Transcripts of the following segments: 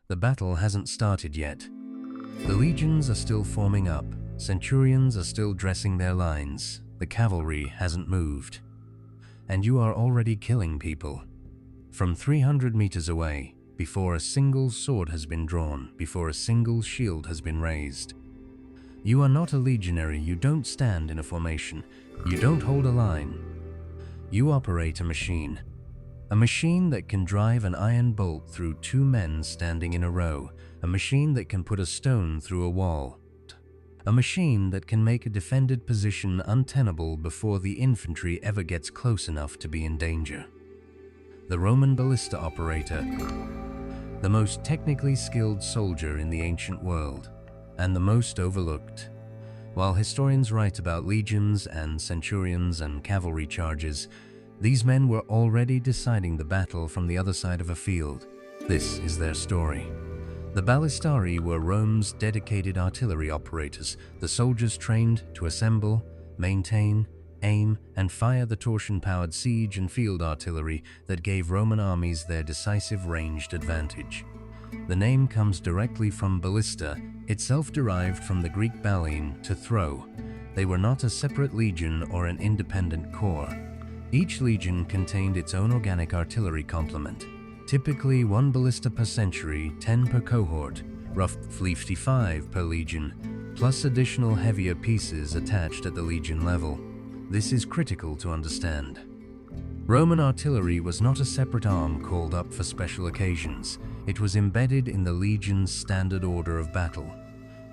The battle hasn't started yet. The legions are still forming up, centurions are still dressing their lines, the cavalry hasn't moved. And you are already killing people. From 300 meters away, before a single sword has been drawn, before a single shield has been raised. You are not a legionary, you don't stand in a formation, you don't hold a line. You operate a machine. A machine that can drive an iron bolt through two men standing in a row, a machine that can put a stone through a wall, a machine that can make a defended position untenable before the infantry ever gets close enough to be in danger. The Roman Ballista operator, the most technically skilled soldier in the ancient world, and the most overlooked. While historians write about legions and centurions and cavalry charges, these men were already deciding the battle from the other side of a field. This is their story. The Ballistarii were Rome's dedicated artillery operators, the soldiers trained to assemble, maintain, aim, and fire the torsion-powered siege and field artillery that gave Roman armies their decisive ranged advantage. The name comes directly from ballista, itself derived from the Greek ballein, to throw. They were not a separate legion or an independent corps. Each legion contained its own organic artillery complement, typically 1 ballista per century, 10 per cohort, roughly 55 per legion, plus additional heavier pieces attached at the legion level. This is critical to understand. Roman artillery was not a separate arm called up for special occasions. It was embedded in the legion's standard order of battle.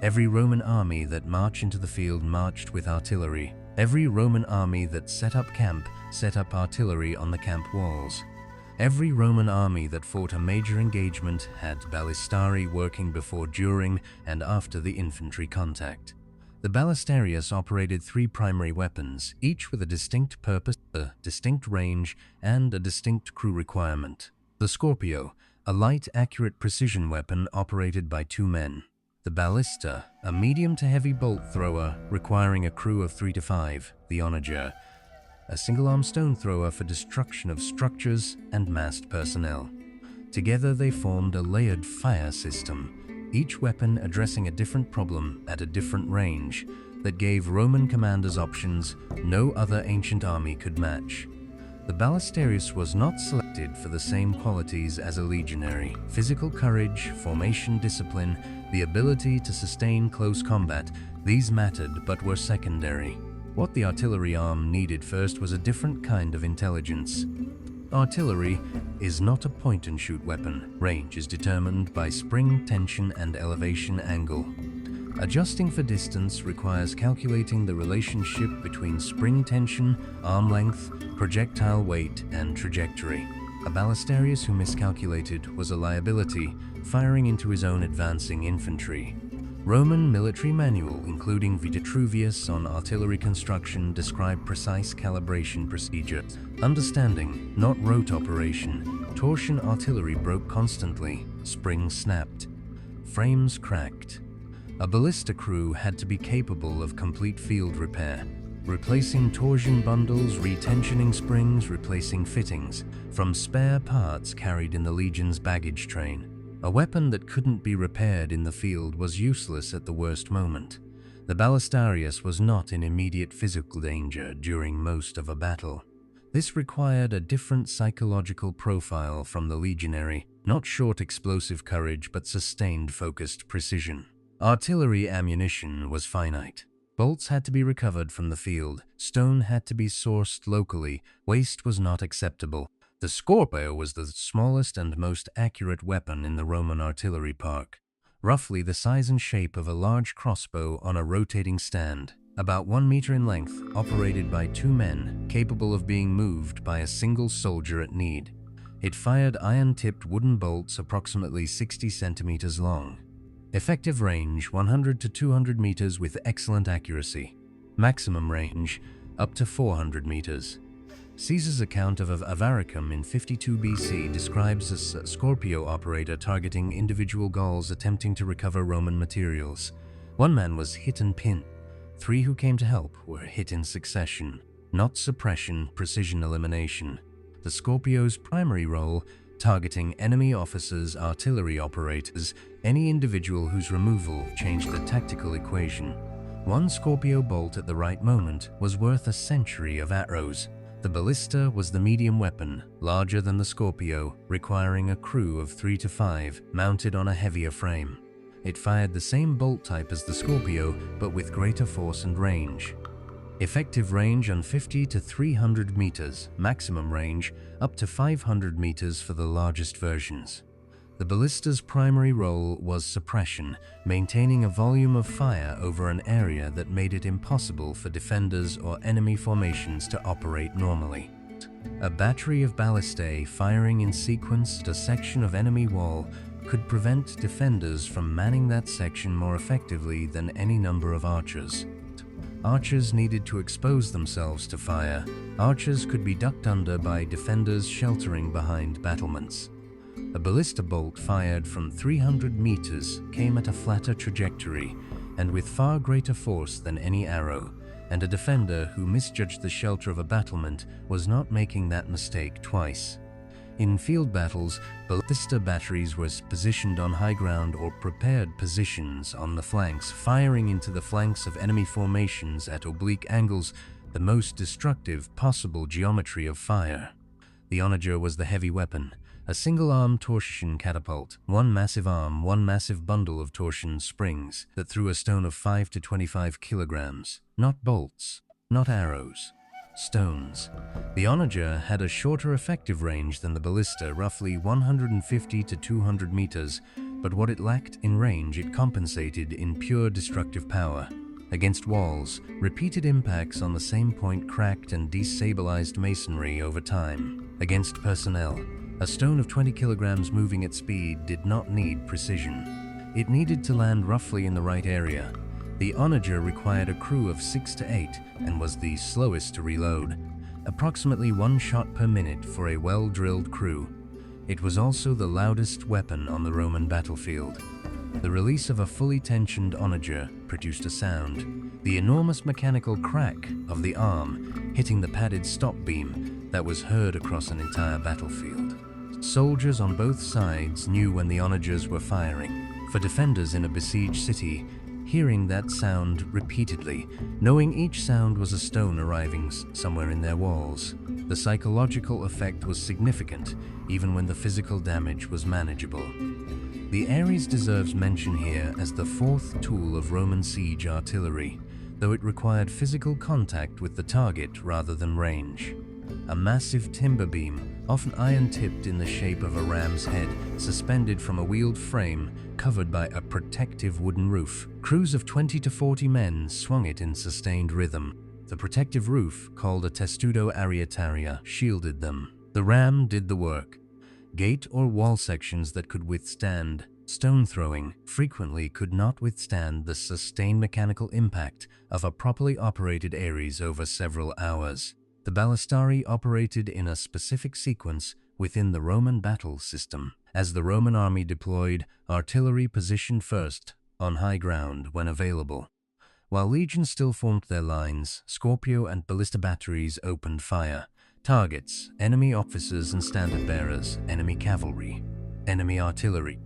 Every Roman army that marched into the field marched with artillery. Every Roman army that set up camp set up artillery on the camp walls. Every Roman army that fought a major engagement had Ballistarii working before, during, and after the infantry contact. The Ballistarius operated 3 primary weapons, each with a distinct purpose, a distinct range, and a distinct crew requirement. The Scorpio, a light, accurate precision weapon operated by 2 men. The Ballista, a medium to heavy bolt thrower requiring a crew of 3 to 5. The Onager, a single-arm stone thrower for destruction of structures and massed personnel. Together they formed a layered fire system, each weapon addressing a different problem at a different range that gave Roman commanders options no other ancient army could match. The Ballistarius was not selected for the same qualities as a legionary: physical courage, formation discipline, the ability to sustain close combat. These mattered but were secondary. What the artillery arm needed first was a different kind of intelligence. Artillery is not a point-and-shoot weapon. Range is determined by spring tension and elevation angle. Adjusting for distance requires calculating the relationship between spring tension, arm length, projectile weight, and trajectory. A Ballistarius who miscalculated was a liability, firing into his own advancing infantry. Roman military manual, including Vitruvius on artillery construction, described precise calibration procedures. Understanding, not rote operation. Torsion artillery broke constantly, springs snapped, frames cracked. A ballista crew had to be capable of complete field repair, replacing torsion bundles, retensioning springs, replacing fittings from spare parts carried in the legion's baggage train. A weapon that couldn't be repaired in the field was useless at the worst moment. The Ballistarius was not in immediate physical danger during most of a battle. This required a different psychological profile from the legionary, not short explosive courage but sustained focused precision. Artillery ammunition was finite. Bolts had to be recovered from the field, stone had to be sourced locally, waste was not acceptable. The Scorpio was the smallest and most accurate weapon in the Roman artillery park, roughly the size and shape of a large crossbow on a rotating stand, about 1 meter in length, operated by 2 men, capable of being moved by a single soldier at need. It fired iron-tipped wooden bolts approximately 60 centimeters long. Effective range 100 to 200 meters with excellent accuracy. Maximum range up to 400 meters. Caesar's account of Avaricum in 52 BC describes a Scorpio operator targeting individual Gauls attempting to recover Roman materials. 1 man was hit and pinned. 3 who came to help were hit in succession, not suppression, precision elimination. The Scorpio's primary role targeting enemy officers, artillery operators, any individual whose removal changed the tactical equation. One Scorpio bolt at the right moment was worth a century of arrows. The Ballista was the medium weapon, larger than the Scorpio, requiring a crew of 3 to 5, mounted on a heavier frame. It fired the same bolt type as the Scorpio, but with greater force and range. Effective range on 50 to 300 meters, maximum range up to 500 meters for the largest versions. The Ballista's primary role was suppression, maintaining a volume of fire over an area that made it impossible for defenders or enemy formations to operate normally. A battery of ballistae firing in sequence at a section of enemy wall could prevent defenders from manning that section more effectively than any number of archers. Archers needed to expose themselves to fire. Archers could be ducked under by defenders sheltering behind battlements. A ballista bolt fired from 300 meters came at a flatter trajectory and with far greater force than any arrow, and a defender who misjudged the shelter of a battlement was not making that mistake twice. In field battles, ballista batteries were positioned on high ground or prepared positions on the flanks, firing into the flanks of enemy formations at oblique angles, the most destructive possible geometry of fire. The Onager was the heavy weapon, a single-arm torsion catapult, one massive arm, one massive bundle of torsion springs that threw a stone of 5 to 25 kilograms. Not bolts, not arrows. Stones. The Onager had a shorter effective range than the Ballista, roughly 150 to 200 meters, but what it lacked in range it compensated in pure destructive power. Against walls, repeated impacts on the same point cracked and destabilized masonry over time. Against personnel, a stone of 20 kilograms moving at speed did not need precision. It needed to land roughly in the right area. The Onager required a crew of 6 to 8 and was the slowest to reload, approximately 1 shot per minute for a well-drilled crew. It was also the loudest weapon on the Roman battlefield. The release of a fully tensioned Onager produced a sound, the enormous mechanical crack of the arm hitting the padded stop beam that was heard across an entire battlefield. Soldiers on both sides knew when the Onagers were firing. For defenders in a besieged city, hearing that sound repeatedly, knowing each sound was a stone arriving somewhere in their walls, the psychological effect was significant, even when the physical damage was manageable. The Ares deserves mention here as the fourth tool of Roman siege artillery, though it required physical contact with the target rather than range. A massive timber beam, often iron-tipped in the shape of a ram's head, suspended from a wheeled frame covered by a protective wooden roof. Crews of 20 to 40 men swung it in sustained rhythm. The protective roof, called a testudo arietaria, shielded them. The ram did the work. Gate or wall sections that could withstand stone throwing frequently could not withstand the sustained mechanical impact of a properly operated Ares over several hours. The Ballistarii operated in a specific sequence within the Roman battle system. As the Roman army deployed, artillery positioned first on high ground when available. While legions still formed their lines, Scorpio and ballista batteries opened fire. Targets: enemy officers and standard-bearers, enemy cavalry, enemy artillery.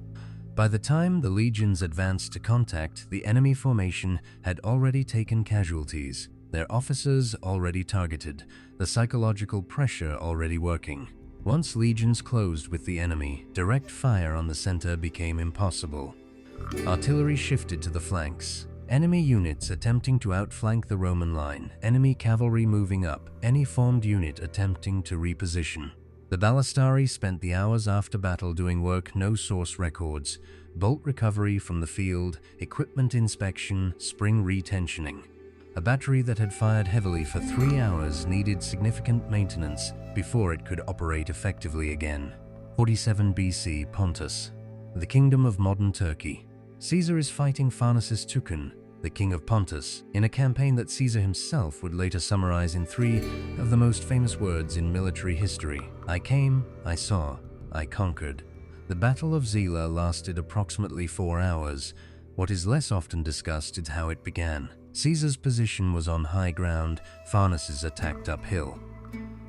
By the time the legions advanced to contact, the enemy formation had already taken casualties, their officers already targeted, the psychological pressure already working. Once legions closed with the enemy, direct fire on the center became impossible. Artillery shifted to the flanks. Enemy units attempting to outflank the Roman line, enemy cavalry moving up, any formed unit attempting to reposition. The Ballistarii spent the hours after battle doing work no source records, bolt recovery from the field, equipment inspection, spring retensioning. A battery that had fired heavily for 3 hours needed significant maintenance before it could operate effectively again. 47 BC, Pontus, the kingdom of modern Turkey. Caesar is fighting Pharnaces Tukun, the king of Pontus, in a campaign that Caesar himself would later summarize in 3 of the most famous words in military history. I came, I saw, I conquered. The Battle of Zela lasted approximately 4 hours. What is less often discussed is how it began. Caesar's position was on high ground, Pharnaces attacked uphill.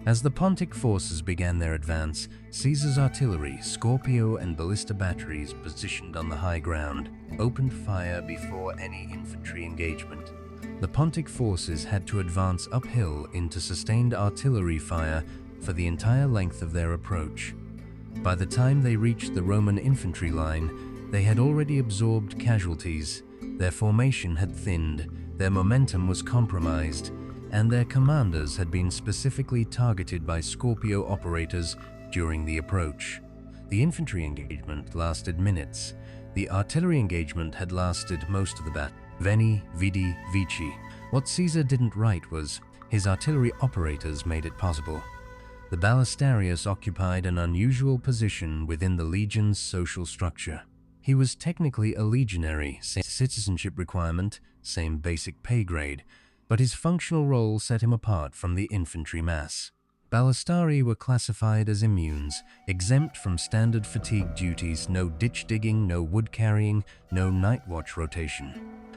As the Pontic forces began their advance, Caesar's artillery, Scorpio and Ballista batteries positioned on the high ground, opened fire before any infantry engagement. The Pontic forces had to advance uphill into sustained artillery fire for the entire length of their approach. By the time they reached the Roman infantry line, they had already absorbed casualties, their formation had thinned, their momentum was compromised, and their commanders had been specifically targeted by Scorpio operators during the approach. The infantry engagement lasted minutes. The artillery engagement had lasted most of the battle. Veni, vidi, vici. What Caesar didn't write was, his artillery operators made it possible. The Ballistarii occupied an unusual position within the legion's social structure. He was technically a legionary, same citizenship requirement, same basic pay grade, but his functional role set him apart from the infantry mass. Ballistarii were classified as immunes, exempt from standard fatigue duties, no ditch digging, no wood carrying, no night watch rotation.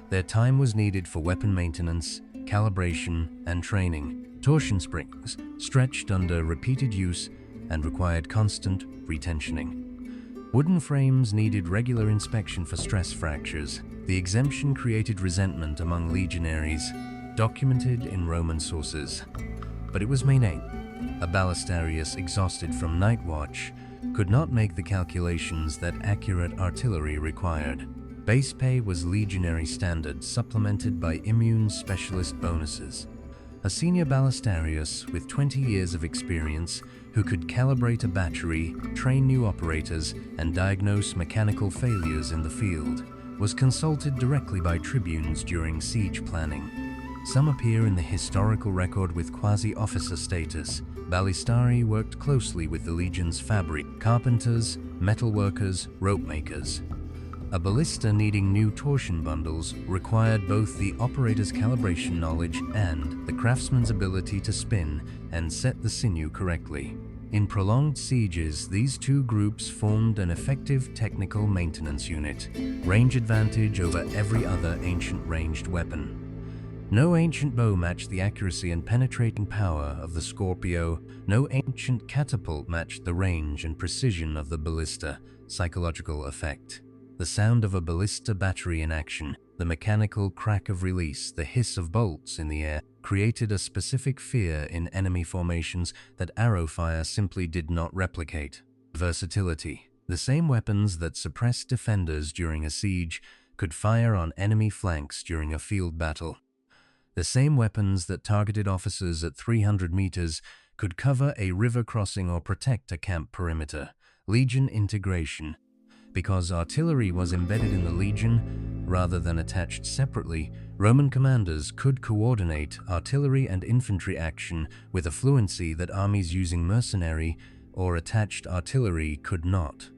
Their time was needed for weapon maintenance, calibration, and training. Torsion springs stretched under repeated use and required constant retensioning. Wooden frames needed regular inspection for stress fractures. The exemption created resentment among legionaries, documented in Roman sources. But it was May 8th. A Ballistarius exhausted from night watch could not make the calculations that accurate artillery required. Base pay was legionary standard, supplemented by immune specialist bonuses. A senior Ballistarius with 20 years of experience who could calibrate a battery, train new operators, and diagnose mechanical failures in the field was consulted directly by tribunes during siege planning. Some appear in the historical record with quasi-officer status. Ballistarii worked closely with the legion's fabric, carpenters, metalworkers, rope makers. A ballista needing new torsion bundles required both the operator's calibration knowledge and the craftsman's ability to spin and set the sinew correctly. In prolonged sieges, these two groups formed an effective technical maintenance unit, range advantage over every other ancient ranged weapon. No ancient bow matched the accuracy and penetrating power of the Scorpio, no ancient catapult matched the range and precision of the ballista. Psychological effect. The sound of a ballista battery in action, the mechanical crack of release, the hiss of bolts in the air, created a specific fear in enemy formations that arrow fire simply did not replicate. Versatility. The same weapons that suppressed defenders during a siege could fire on enemy flanks during a field battle. The same weapons that targeted officers at 300 meters could cover a river crossing or protect a camp perimeter. Legion integration. Because artillery was embedded in the legion rather than attached separately, Roman commanders could coordinate artillery and infantry action with a fluency that armies using mercenary or attached artillery could not.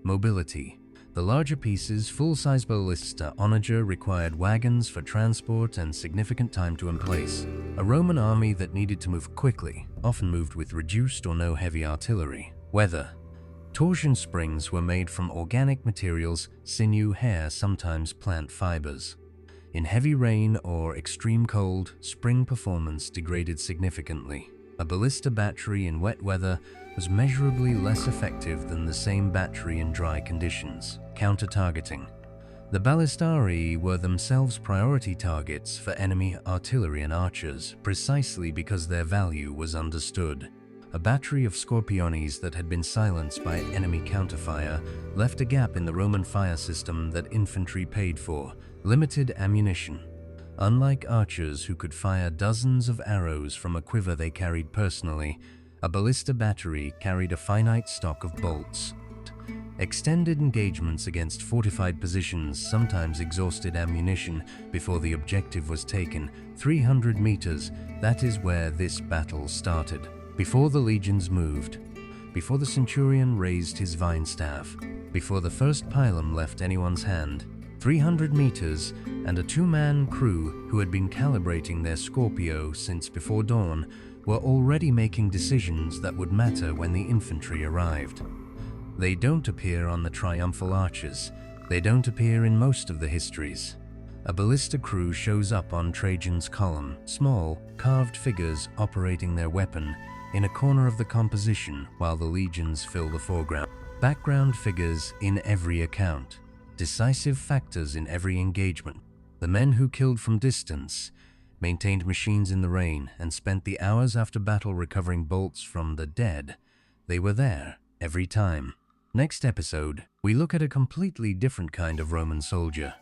Mobility. The larger pieces, full-size ballista Onager required wagons for transport and significant time to emplace. A Roman army that needed to move quickly often moved with reduced or no heavy artillery. Weather. Torsion springs were made from organic materials, sinew, hair, sometimes plant fibers. In heavy rain or extreme cold, spring performance degraded significantly. A ballista battery in wet weather was measurably less effective than the same battery in dry conditions. Counter-targeting. The Ballistarii were themselves priority targets for enemy artillery and archers, precisely because their value was understood. A battery of Scorpiones that had been silenced by enemy counterfire left a gap in the Roman fire system that infantry paid for: limited ammunition. Unlike archers who could fire dozens of arrows from a quiver they carried personally, a ballista battery carried a finite stock of bolts. Extended engagements against fortified positions sometimes exhausted ammunition before the objective was taken. 300 meters, that is where this battle started. Before the legions moved, before the centurion raised his vine staff, before the first pilum left anyone's hand, 300 meters, and a two-man crew who had been calibrating their Scorpio since before dawn were already making decisions that would matter when the infantry arrived. They don't appear on the triumphal arches. They don't appear in most of the histories. A ballista crew shows up on Trajan's column, small, carved figures operating their weapon, in a corner of the composition while the legions fill the foreground. Background figures in every account, decisive factors in every engagement. The men who killed from distance, maintained machines in the rain, and spent the hours after battle recovering bolts from the dead. They were there every time. Next episode, we look at a completely different kind of Roman soldier.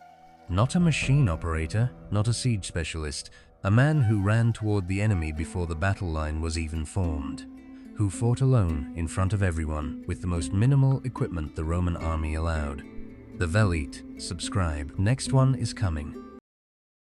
Not a machine operator, not a siege specialist, a man who ran toward the enemy before the battle line was even formed, who fought alone in front of everyone with the most minimal equipment the Roman army allowed. The Velite, subscribe. Next one is coming.